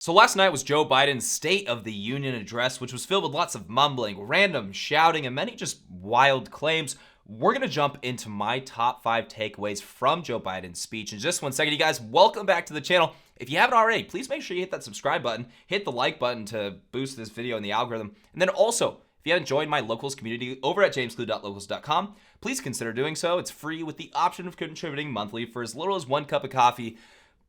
So last night was Joe Biden's State of the Union address, which was filled with lots of mumbling, random shouting, and many just wild claims. We're going to jump into my top 5 takeaways from Joe Biden's speech in just 1 second. You guys, welcome back to the channel. If you haven't already, please make sure you hit that subscribe button, hit the like button to boost this video in the algorithm. And then also, if you haven't joined my locals community over at jamesklug.locals.com, please consider doing so. It's free with the option of contributing monthly for as little as 1 cup of coffee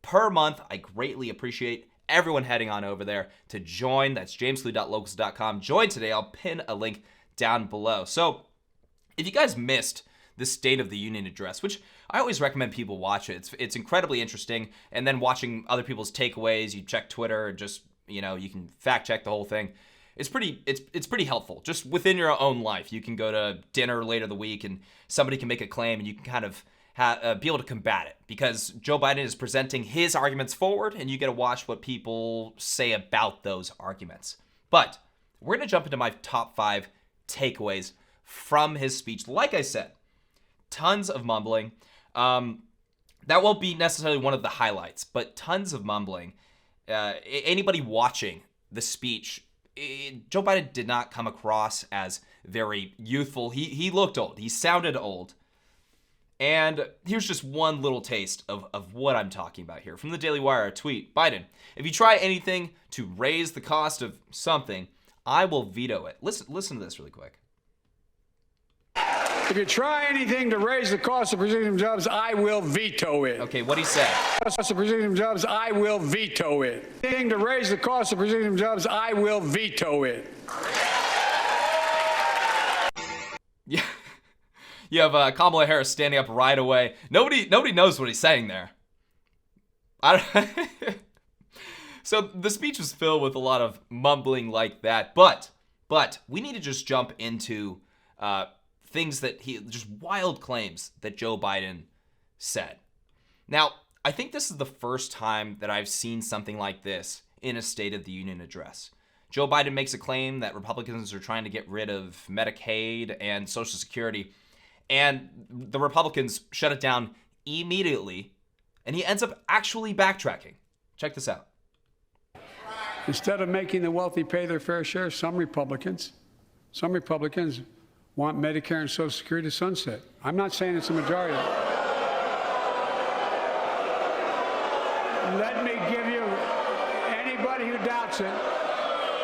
per month. I greatly appreciate everyone heading on over there to join. That's jamesklug.locals.com. Join today. I'll pin a link down below. So if you guys missed the State of the Union address, which I always recommend people watch it. It's incredibly interesting. And then watching other people's takeaways, you check Twitter, and just, you can fact check the whole thing. It's pretty helpful. Just within your own life, you can go to dinner later the week and somebody can make a claim and you can kind of be able to combat it, because Joe Biden is presenting his arguments forward and you get to watch what people say about those arguments. But we're going to jump into my top 5 takeaways from his speech. Like I said, tons of mumbling. That won't be necessarily one of the highlights, but tons of mumbling. Anybody watching the speech, Joe Biden did not come across as very youthful. He looked old. He sounded old. And here's just one little taste of what I'm talking about here. From the Daily Wire, a tweet: Biden, if you try anything to raise the cost of something, I will veto it. Listen to this really quick. If you try anything to raise the cost of precision jobs, I will veto it. Okay, what'd he say? Cost of precision jobs, I will veto it. Anything to raise the cost of precision jobs, I will veto it. Yeah. You have Kamala Harris standing up right away. Nobody knows what he's saying there. So the speech was filled with a lot of mumbling like that. But we need to just jump into things that just wild claims that Joe Biden said. Now, I think this is the first time that I've seen something like this in a State of the Union address. Joe Biden makes a claim that Republicans are trying to get rid of Medicaid and Social Security, and the Republicans shut it down immediately, and he ends up actually backtracking. Check this out. Instead of making the wealthy pay their fair share, some Republicans want Medicare and Social Security to sunset. I'm not saying it's a majority. Let me give you, anybody who doubts it,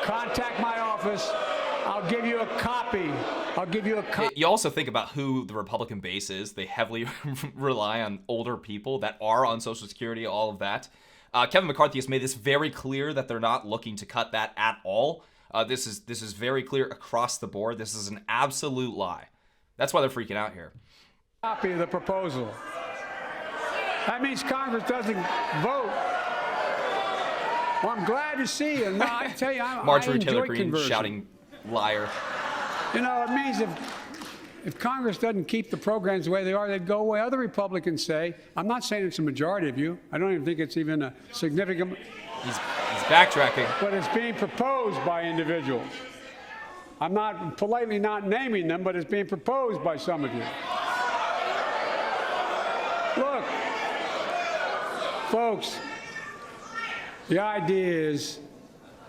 contact my office. I'll give you a copy. You also think about who the Republican base is. They heavily rely on older people that are on Social Security, all of that. Kevin McCarthy has made this very clear that they're not looking to cut that at all. This is very clear across the board. This is an absolute lie. That's why they're freaking out here. Copy of the proposal. That means Congress doesn't vote. Well, I'm glad to see you. No, I tell you, Marjorie I Taylor enjoy Greene conversion. shouting liar. It means if Congress doesn't keep the programs the way they are, they'd go away. Other Republicans say, I'm not saying it's a majority of you. I don't even think it's even a significant. He's backtracking. But it's being proposed by individuals. I'm not politely not naming them, but it's being proposed by some of you. Look, folks, the idea is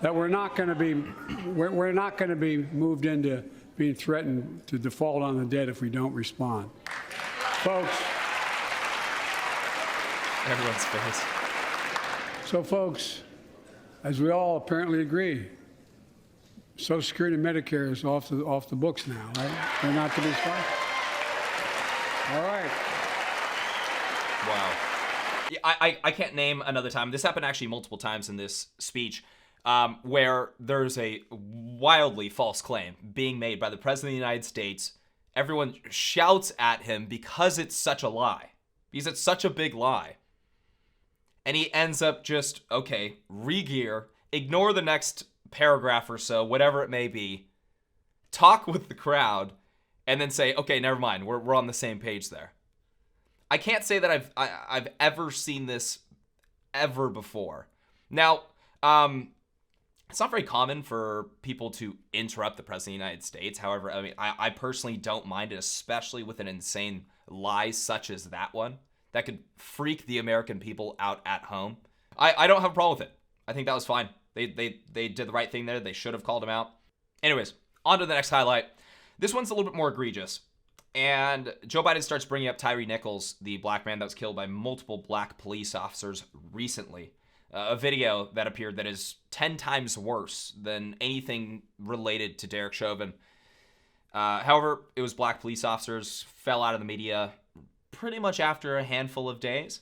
that we're not going to be moved into being threatened to default on the debt if we don't respond. Folks. Everyone's face. So, folks, as we all apparently agree, Social Security and Medicare is off the books now, right? They're not to be spent. All right. Wow. Yeah, I can't name another time. This happened actually multiple times in this speech, where there's a wildly false claim being made by the President of the United States. Everyone shouts at him because it's such a lie, because it's such a big lie. And he ends up just, okay, re-gear, ignore the next paragraph or so, whatever it may be, talk with the crowd, and then say, okay, never mind, we're on the same page there. I can't say that I've ever seen this ever before. Now, it's not very common for people to interrupt the President of the United States. However, I mean, I personally don't mind it, especially with an insane lie such as that one that could freak the American people out at home. I don't have a problem with it. I think that was fine. They did the right thing there. They should have called him out. Anyways, on to the next highlight. This one's a little bit more egregious. And Joe Biden starts bringing up Tyree Nichols, the black man that was killed by multiple black police officers recently. A video that appeared that is 10 times worse than anything related to Derek Chauvin. However, it was black police officers, fell out of the media pretty much after a handful of days.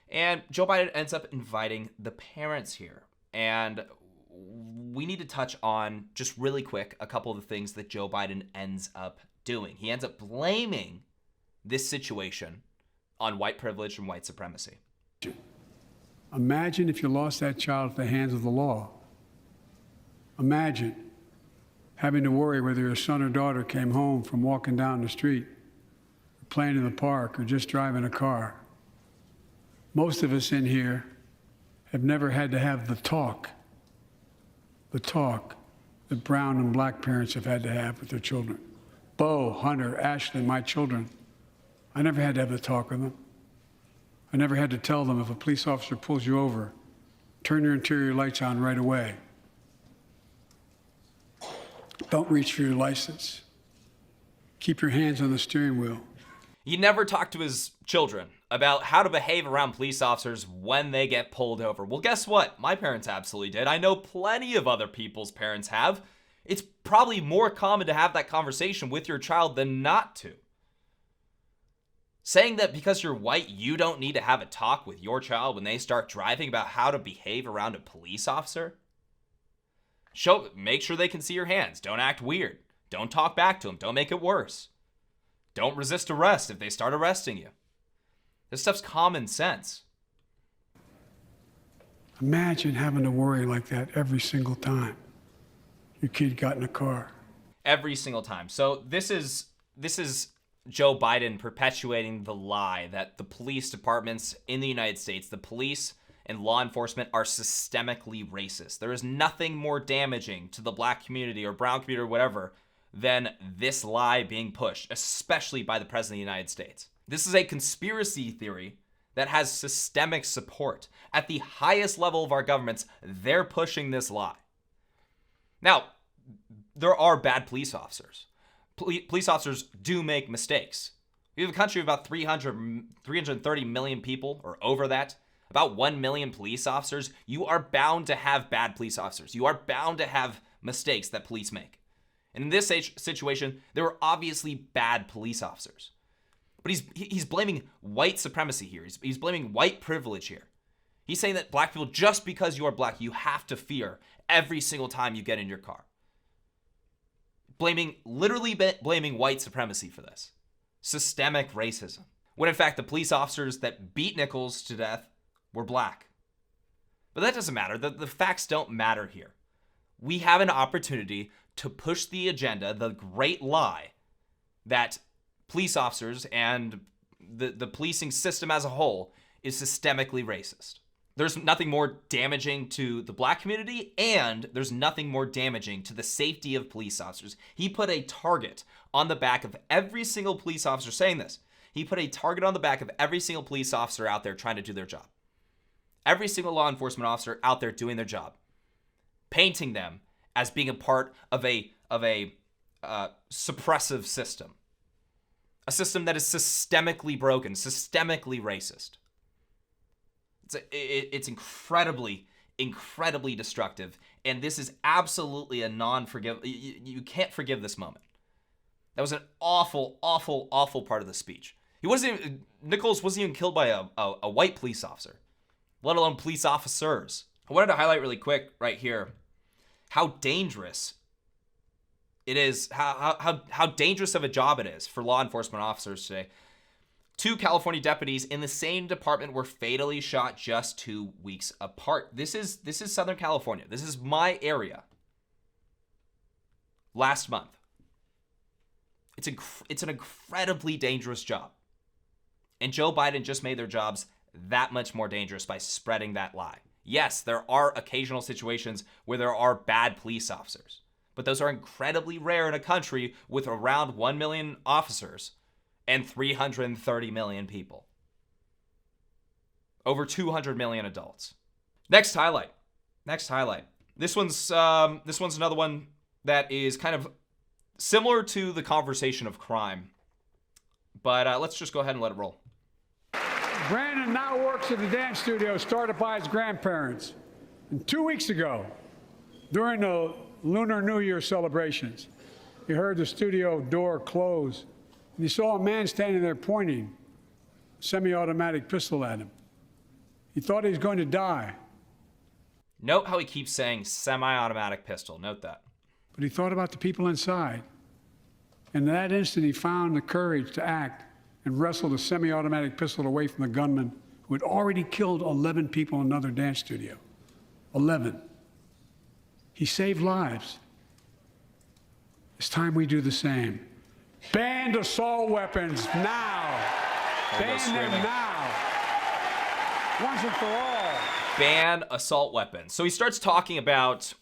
And Joe Biden ends up inviting the parents here. And we need to touch on, just really quick, a couple of the things that Joe Biden ends up doing. He ends up blaming this situation on white privilege and white supremacy. Imagine if you lost that child at the hands of the law. Imagine having to worry whether your son or daughter came home from walking down the street, playing in the park, or just driving a car. Most of us in here have never had to have the talk that brown and black parents have had to have with their children. Bo, Hunter, Ashley, my children, I never had to have the talk with them. I never had to tell them if a police officer pulls you over, turn your interior lights on right away. Don't reach for your license. Keep your hands on the steering wheel. He never talked to his children about how to behave around police officers when they get pulled over. Well, guess what? My parents absolutely did. I know plenty of other people's parents have. It's probably more common to have that conversation with your child than not to. Saying that because you're white, you don't need to have a talk with your child when they start driving about how to behave around a police officer? Make sure they can see your hands. Don't act weird. Don't talk back to them. Don't make it worse. Don't resist arrest if they start arresting you. This stuff's common sense. Imagine having to worry like that every single time your kid got in a car. Every single time. So this is Joe Biden perpetuating the lie that the police departments in the United States, the police and law enforcement, are systemically racist. There is nothing more damaging to the black community or brown community or whatever than this lie being pushed, especially by the President of the United States. This is a conspiracy theory that has systemic support. At the highest level of our governments, they're pushing this lie. Now, there are bad police officers. Police officers do make mistakes. We have a country of about 330 million people, or over that, about 1 million police officers. You are bound to have bad police officers. You are bound to have mistakes that police make. And in this situation, there were obviously bad police officers. But he's blaming white supremacy here. He's blaming white privilege here. He's saying that black people, just because you are black, you have to fear every single time you get in your car. Literally blaming white supremacy for this. Systemic racism. When in fact, the police officers that beat Nichols to death were black. But that doesn't matter. The facts don't matter here. We have an opportunity to push the agenda, the great lie that police officers and the policing system as a whole is systemically racist. There's nothing more damaging to the black community, and there's nothing more damaging to the safety of police officers. He put a target on the back of every single police officer saying this. He put a target on the back of every single police officer out there trying to do their job. Every single law enforcement officer out there doing their job. Painting them as being a part of a suppressive system. A system that is systemically broken, systemically racist. It's incredibly, incredibly destructive. And this is absolutely a you can't forgive this moment. That was an awful, awful, awful part of the speech. Nichols wasn't even killed by a white police officer, let alone police officers. I wanted to highlight really quick right here how dangerous it is, how dangerous of a job it is for law enforcement officers today. 2 California deputies in the same department were fatally shot just 2 weeks apart. This is Southern California. This is my area. Last month. It's an incredibly dangerous job. And Joe Biden just made their jobs that much more dangerous by spreading that lie. Yes, there are occasional situations where there are bad police officers, but those are incredibly rare in a country with around 1 million officers and 330 million people. Over 200 million adults. Next highlight. Next highlight. This one's another one that is kind of similar to the conversation of crime. But let's just go ahead and let it roll. Brandon now works at the dance studio started by his grandparents. And 2 weeks ago, during the Lunar New Year celebrations, he heard the studio door close, and he saw a man standing there pointing a semi-automatic pistol at him. He thought he was going to die. Note how he keeps saying semi-automatic pistol. Note that. But he thought about the people inside. And in that instant, he found the courage to act and wrestled a semi-automatic pistol away from the gunman who had already killed 11 people in another dance studio. 11. He saved lives. It's time we do the same. Ban assault weapons now. Ban them now. Once and for all. Ban assault weapons. So he starts talking about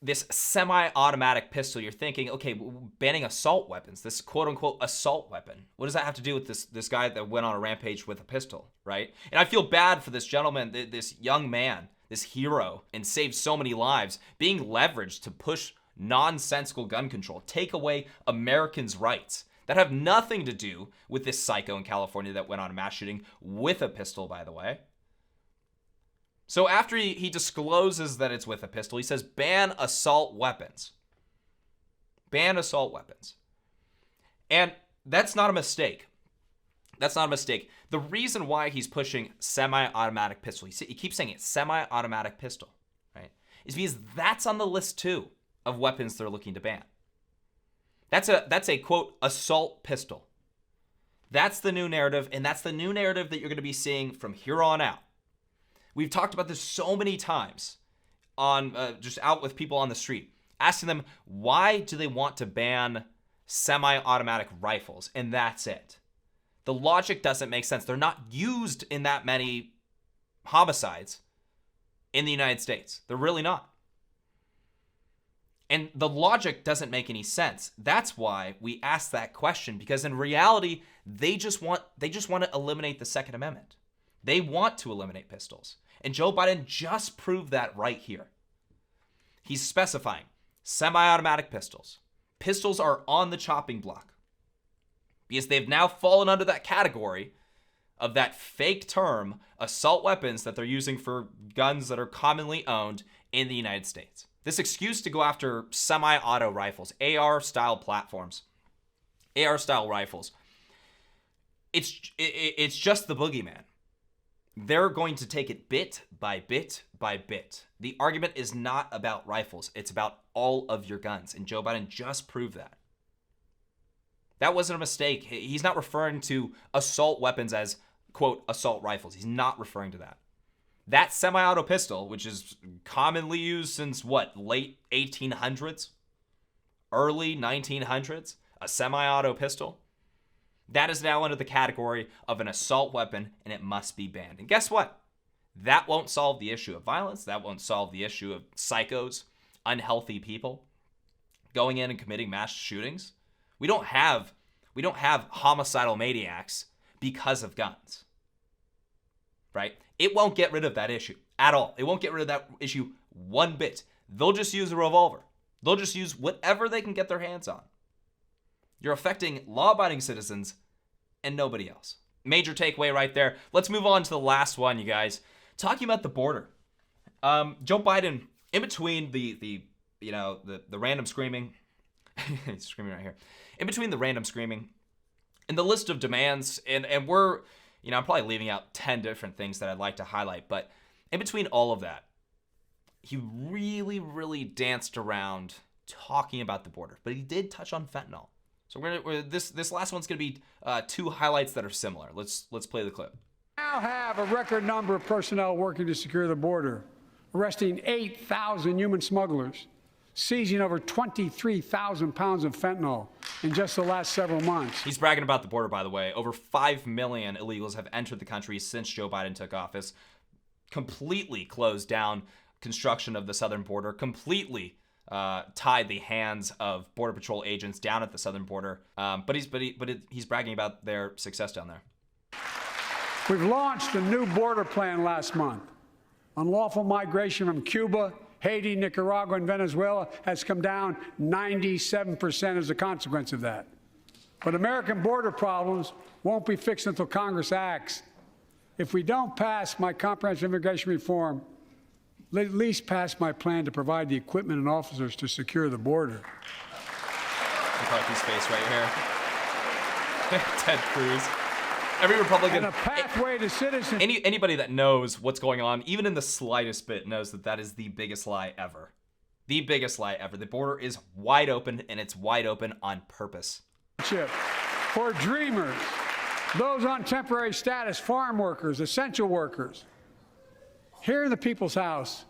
this semi-automatic pistol. You're thinking, okay, banning assault weapons, this quote-unquote assault weapon. What does that have to do with this guy that went on a rampage with a pistol, right? And I feel bad for this gentleman, this young man, this hero, and saved so many lives, being leveraged to push nonsensical gun control, take away Americans' rights that have nothing to do with this psycho in California that went on a mass shooting with a pistol, by the way. So after he discloses that it's with a pistol, he says, ban assault weapons. Ban assault weapons. And that's not a mistake. That's not a mistake. The reason why he's pushing semi-automatic pistol, he keeps saying it, semi-automatic pistol, right, is because that's on the list too of weapons they're looking to ban. That's a quote, assault pistol. That's the new narrative, and that's the new narrative that you're going to be seeing from here on out. We've talked about this so many times on just out with people on the street, asking them, why do they want to ban semi-automatic rifles? And that's it. The logic doesn't make sense. They're not used in that many homicides in the United States. They're really not. And the logic doesn't make any sense. That's why we ask that question, because in reality, they just want to eliminate the Second Amendment. They want to eliminate pistols. And Joe Biden just proved that right here. He's specifying semi-automatic pistols. Pistols are on the chopping block because they've now fallen under that category of that fake term, assault weapons, that they're using for guns that are commonly owned in the United States. This excuse to go after semi-auto rifles, AR-style platforms, AR-style rifles, it's just the boogeyman. They're going to take it bit by bit by bit. The argument is not about rifles. It's about all of your guns. And Joe Biden just proved that. That wasn't a mistake. He's not referring to assault weapons as, quote, assault rifles. He's not referring to that. That semi-auto pistol, which is commonly used since, what, late 1800s? Early 1900s? A semi-auto pistol? That is now under the category of an assault weapon, and it must be banned. And guess what? That won't solve the issue of violence. That won't solve the issue of psychos, unhealthy people going in and committing mass shootings. We don't have homicidal maniacs because of guns, right? It won't get rid of that issue at all. It won't get rid of that issue one bit. They'll just use a revolver. They'll just use whatever they can get their hands on. You're affecting law-abiding citizens and nobody else. Major takeaway right there. Let's move on to the last one, you guys. Talking about the border. Joe Biden, in between the random screaming, he's screaming right here. In between the random screaming and the list of demands, and we're, I'm probably leaving out 10 different things that I'd like to highlight, but in between all of that, he really, really danced around talking about the border, but he did touch on fentanyl. So this last one's gonna be two highlights that are similar. Let's play the clip. Now have a record number of personnel working to secure the border, arresting 8,000 human smugglers, seizing over 23,000 pounds of fentanyl in just the last several months. He's bragging about the border, by the way. Over 5 million illegals have entered the country since Joe Biden took office. Completely closed down construction of the southern border. Completely tied the hands of Border Patrol agents down at the southern border. But he's bragging about their success down there. We've launched a new border plan last month. Unlawful migration from Cuba Haiti, Nicaragua, and Venezuela has come down 97% as a consequence of that. But American border problems won't be fixed until Congress acts. If we don't pass my comprehensive immigration reform, at least pass my plan to provide the equipment and officers to secure the border. McCarthy's face right here. Ted Cruz. Every Republican. And a pathway to citizenship. Anybody that knows what's going on, even in the slightest bit, knows that that is the biggest lie ever. The biggest lie ever. The border is wide open, and it's wide open on purpose. For dreamers, those on temporary status, farm workers, essential workers. Here in the People's House,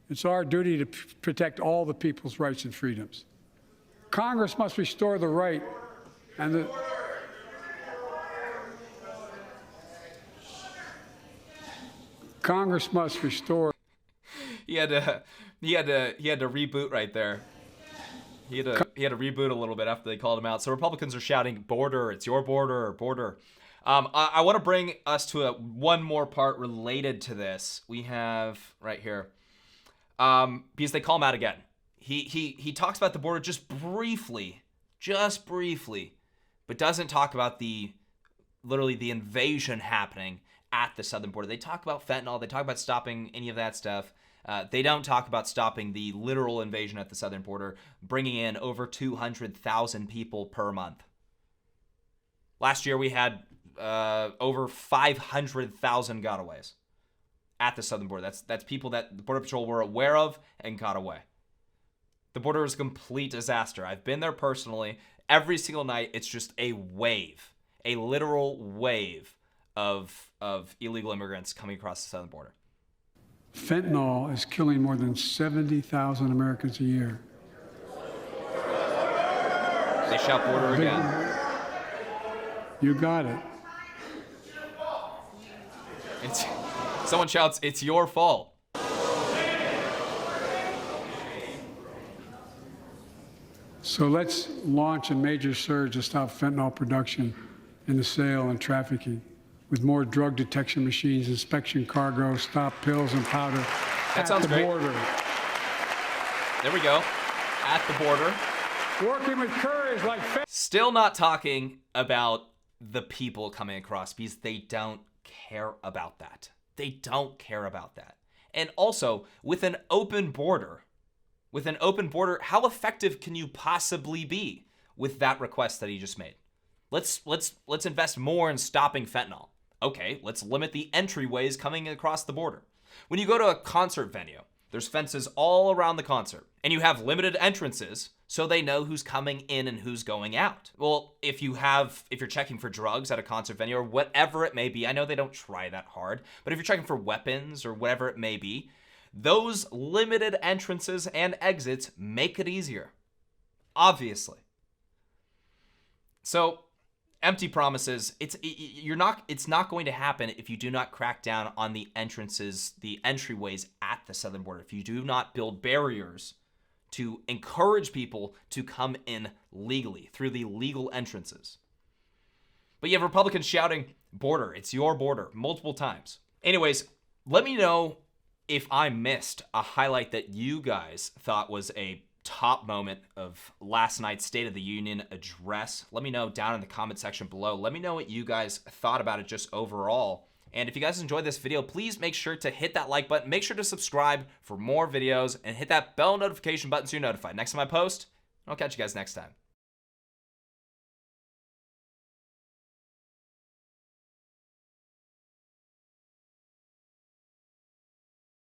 it's our duty to protect all the people's rights and freedoms. Congress must restore the right and the Congress must restore. He had to reboot right there. He had to reboot a little bit after they called him out. So Republicans are shouting, "Border, it's your border, border." I want to bring us to one more part related to this. We have right here, because they call him out again. He talks about the border just briefly, but doesn't talk about literally the invasion happening at the southern border. They talk about fentanyl. They talk about stopping any of that stuff. They don't talk about stopping the literal invasion at the southern border, bringing in over 200,000 people per month. Last year, we had over 500,000 gotaways at the southern border. That's people that the Border Patrol were aware of and got away. The border is a complete disaster. I've been there personally. Every single night, it's just a wave, a literal wave of illegal immigrants coming across the southern border. Fentanyl is killing more than 70,000 Americans a year. They shout border again. You got it. Someone shouts, "It's your fault." So let's launch a major surge to stop fentanyl production and the sale and trafficking, with more drug detection machines, inspection cargo, stop pills and powder that sounds great. Border. There we go. At the border. Working with couriers like Still not talking about the people coming across, because they don't care about that. They don't care about that. And also, with an open border, how effective can you possibly be with that request that he just made? Let's invest more in stopping fentanyl. Okay, let's limit the entryways coming across the border. When you go to a concert venue, there's fences all around the concert, and you have limited entrances so they know who's coming in and who's going out. Well, if you're checking for drugs at a concert venue or whatever it may be, I know they don't try that hard, but if you're checking for weapons or whatever it may be, those limited entrances and exits make it easier, obviously. So, empty promises. It's not going to happen if you do not crack down on the entrances, the entryways at the southern border. If you do not build barriers to encourage people to come in legally through the legal entrances. But you have Republicans shouting, "Border, it's your border," multiple times. Anyways, let me know if I missed a highlight that you guys thought was a top moment of last night's State of the Union address. Let me know down in the comment section below. Let me know what you guys thought about it just overall. And if you guys enjoyed this video, please make sure to hit that like button. Make sure to subscribe for more videos and hit that bell notification button so you're notified. Next time I post, I'll catch you guys next time.